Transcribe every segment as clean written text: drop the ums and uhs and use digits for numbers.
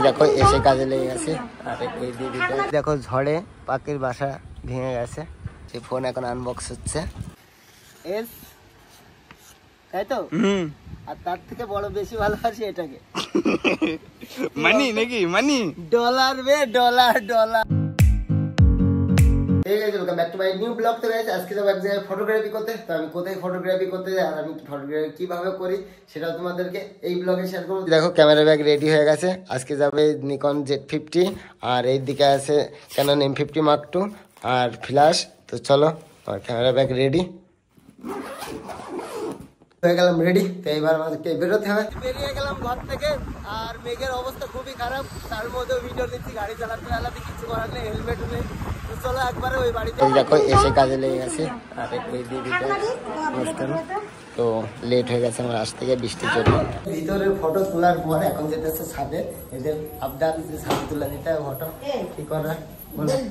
দেখো এসে কাজে লেগে গেছে। আর এই দিদিটা দেখো ঝড়ে পাখির বাসা ভেঙে গেছে, সেই ফোন এখন আনবক্স হচ্ছে। তাই তো। আর তার থেকে বড় বেশি ভালোবাসি এটাকে। মানি নাকি মানি ডলার বে ডলার ডলার। ঠিক আছে, welcome back to my new blog. তো গাইস আজকে যাব এক জায়গায় ফটোগ্রাফি করতে। তো আমি কোথায় ফটোগ্রাফি করতে যাই আর আমি ফটোগ্রাফি কিভাবে করি সেটাও তোমাদেরকে এই ব্লগে শেয়ার করব। দেখো ক্যামেরা ব্যাগ রেডি হয়ে গেছে। আজকে যাবে নিকন Z50 আর এই দিকে আছে ক্যানন M50 Mark II আর ফ্ল্যাশ। তো চলো আমার ক্যামেরা ব্যাগ রেডি হয়ে গেলাম, রেডি। তো এবার আমাদেরকে বেরোতে হবে। বেরিয়ে গেলাম ঘর থেকে আর মেঘের অবস্থা খুবই খারাপ, তার মধ্যেও ভিডিও নিচ্ছি। গাড়ি চালাতে চালাতে কিছু করার নেই, হেলমেট নেই। তো চলো একবারে ওই বাড়িতে। দেখো এসে কাজে লেগে গেছে আর এই দিদিটা অনুষ্ঠান। তো লেট হয়ে গেছে আমার আসতে গিয়ে, বৃষ্টি চলবে। ভিতরে ফটো তোলার পর এখন যেটা হচ্ছে ছাদে, এদের আবদার যে ছাদে তুলে দিতে হবে ফটো। কি করা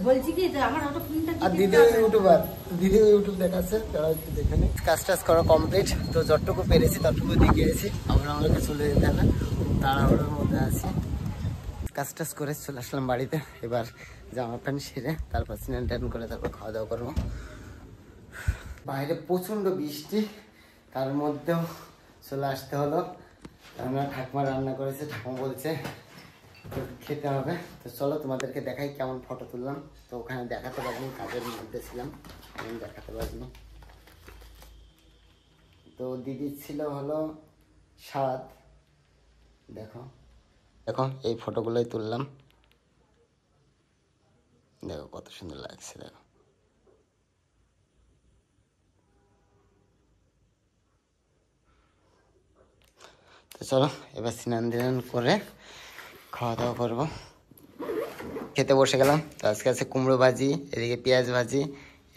বলছি কি আমার অটো ফোনটা আর দিদি ইউটিউবার, দিদি ইউটিউব দেখাচ্ছে, তারা একটু দেখে নি। কাজ টাজ করা কমপ্লিট। তো যতটুকু পেরেছি ততটুকু দেখিয়েছি। আবার আমাকে চলে যেতে হবে, তাড়াহুড়োর মধ্যে আছি। কাজ টাজ করে চলে আসলাম বাড়িতে। এবার জামা প্যান্ট সেরে তারপর স্নান টান করে তারপর খাওয়া দাওয়া করবো। বাইরে প্রচন্ড বৃষ্টি, তার মধ্যেও চলে আসতে হলো। আমরা ঠাকুমা রান্না করেছে, ঠাকুমা বলছে খেতে হবে। তো চলো তোমাদেরকে দেখাই কেমন ফটো তুললাম। তো ওখানে দেখাতে পারিনি, কাজের মধ্যে ছিলাম, আমি দেখাতে পারিনি। তো দিদি ছিল হলো 7। দেখো দেখো এই ফটোগুলোই তুললাম, দেখো কত সুন্দর লাগছে। দেখো তো চলো এবার স্নান ধান করে খাওয়া দাওয়া করবো। খেতে বসে গেলাম। তো আজকে আছে কুমড়ো ভাজি, এদিকে পেঁয়াজ ভাজি,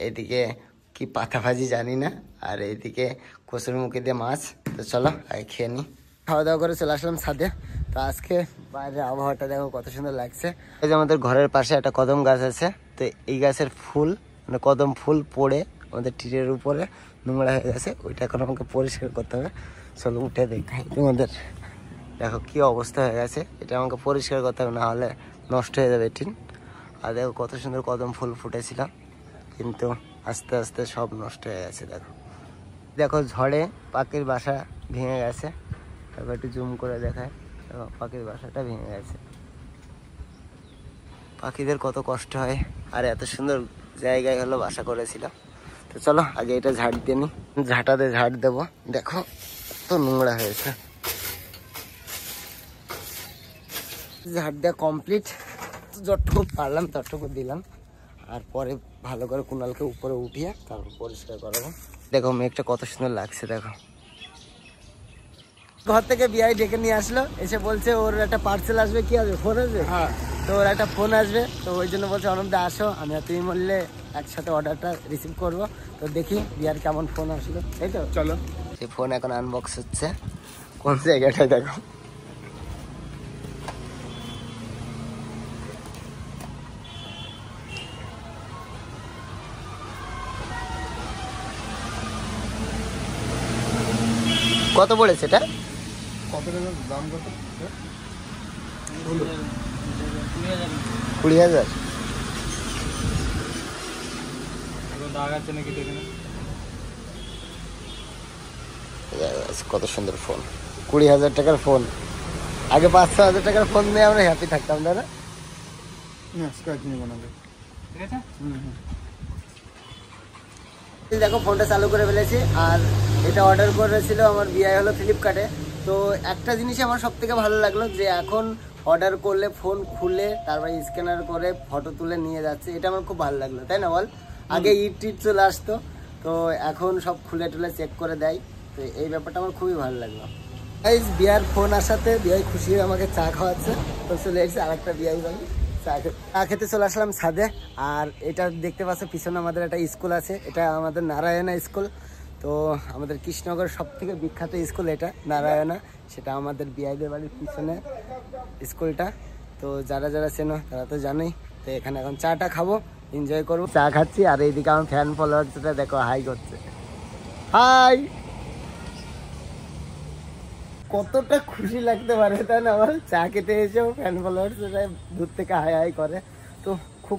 এদিকে কি পাতা ভাজি জানি না, আর এইদিকে কচুরমুখী দিয়ে মাছ। তো চলো আগে খেয়ে নিই। খাওয়া দাওয়া করে চলে আসলাম ছাদে। তো আজকে বাইরের আবহাওয়াটা দেখো কত সুন্দর লাগছে। এই যে আমাদের ঘরের পাশে একটা কদম গাছ আছে। তো এই গাছের ফুল মানে কদম ফুল পড়ে আমাদের টিরের উপরে নোংরা হয়ে গেছে, ওইটা এখন আমাকে পরিষ্কার করতে হবে। চলো উঠে দেখাই তোমাদের। দেখো কি অবস্থা হয়ে গেছে, এটা আমাকে পরিষ্কার করতে হবে, না হলে নষ্ট হয়ে যাবে টিন। আর দেখো কত সুন্দর কদম ফুল ফুটেছিল, কিন্তু আস্তে আস্তে সব নষ্ট হয়ে গেছে। দেখো দেখো ঝড়ে পাখির বাসা ভেঙে গেছে। তারপর একটু জুম করে দেখায়, দেখো পাখির বাসাটা ভেঙে গেছে। পাখিদের কত কষ্ট হয়, আর এত সুন্দর জায়গায় হলো বাসা করেছিল। তো চলো আগে এটা ঝাড় দিয়ে নিই, ঝাঁটাতে ঝাড় দেবো। দেখো তো নোংরা হয়েছে। ঝাড় দেওয়া কমপ্লিট, যতটুকু পারলাম ততটুকু দিলাম। আর পরে ভালো করে কুনালকে উপরে উঠিয়ে তারপর পরিষ্কার করাবো। দেখো মেঘটা কত সুন্দর লাগছে। দেখো ঘর থেকে বিআই ডেকে নিয়ে আসলো, এসে বলছে ওর একটা পার্সেল আসবে। কি আসবে? ফোন আসবে। তো ওর একটা ফোন আসবে, তো ওই জন্য বলছে অনবদা আসো, আমি আর তুমি বললে একসাথে অর্ডারটা রিসিভ করবো। তো দেখি বিআর কেমন ফোন আসলো। তাই তো চলো, সেই ফোন এখন আনবক্স হচ্ছে। কোন জায়গাটায় দেখো, কত পড়েছে এটা? কত টাকা দাম? কত? 20,000। কত সুন্দর ফোন, 20,000 টাকার ফোন। আগে 5-6 হাজার টাকার ফোন নিয়ে আমরা হ্যাপি থাকতাম, তাই না? দেখো ফোনটা চালু করে ফেলেছি। আর এটা অর্ডার করেছিল আমার বিআই হলো ফ্লিপকার্টে। তো একটা জিনিসই আমার সব থেকে ভালো লাগলো, যে এখন অর্ডার করলে ফোন খুলে তারপরে স্ক্যানার করে ফটো তুলে নিয়ে যাচ্ছে। এটা আমার খুব ভালো লাগলো, তাই না বল? আগে ইট চলে আসতো, তো এখন সব খুলে টুলে চেক করে দেয়। তো এই ব্যাপারটা আমার খুবই ভালো লাগলো। বিআর ফোন আসাতে বিআই খুশি হয়ে আমাকে চা খাওয়াচ্ছে। তো চলে এসেছে আর একটা বিআই বাড়ি, চা খেতে চলে আসলাম ছাদে। আর এটা দেখতে পাচ্ছ পিছনে আমাদের একটা স্কুল আছে, এটা আমাদের নারায়ণা স্কুল। তো আমাদের কৃষ্ণনগরের সব থেকে বিখ্যাত স্কুল এটা নারায়ণা, সেটা আমাদের বিআইদের বাড়ির পিছনে স্কুলটা। তো যারা যারা চেনো তারা তো জানোই। তো এখানে এখন চাটা খাবো, এনজয় করবো। চা খাচ্ছি আর এইদিকে আমার ফ্যান ফলোয়ার্সটা দেখো হাই করছে, হাই। কতটা খুশি লাগতে পারে তাই না বল, চা খেতে এসেও ফ্যান ফলোয়ার্স দূর থেকে হাই হাই করে, তো খুব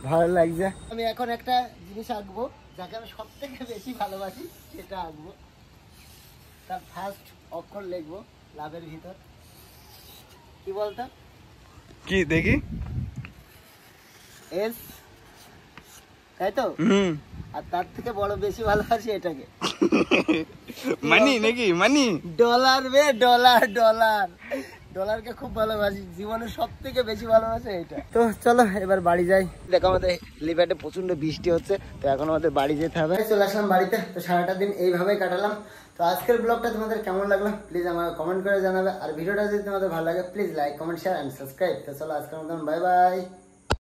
ভালো লাগছে। আমি এখন একটা জিনিস আঁকবো যাকে আমি সব থেকে বেশি ভালোবাসি, সেটা আঁকবো। তার ফার্স্ট অক্ষর লিখবো লাভের ভিতর, কি বলতো? কি দেখি? এস, তাই তো? আর তার থেকে বড় বেশি ভালোবাসি এটাকে। মানি নাকি? মানি? ডলার বে, ডলার ডলার ডলারকে খুব ভালোবাসি, জীবনে সব থেকে বেশি ভালোবাসি এটা। তো চলো এবার বাড়ি যাই। দেখো আমাদের লিভারে প্রচন্ড বৃষ্টি হচ্ছে, তো এখন আমাদের বাড়ি যেতে হবে। চলে আসলাম বাড়িতে, তো সারাটা দিন এইভাবেই কাটালাম। তো আজকের ব্লগটা তোমাদের কেমন লাগলো প্লিজ আমাকে কমেন্ট করে জানাবে, আর ভিডিওটা যদি তোমাদের ভালো লাগে please like comment share and subscribe. তো চলো আজকের মতন বাই বাই।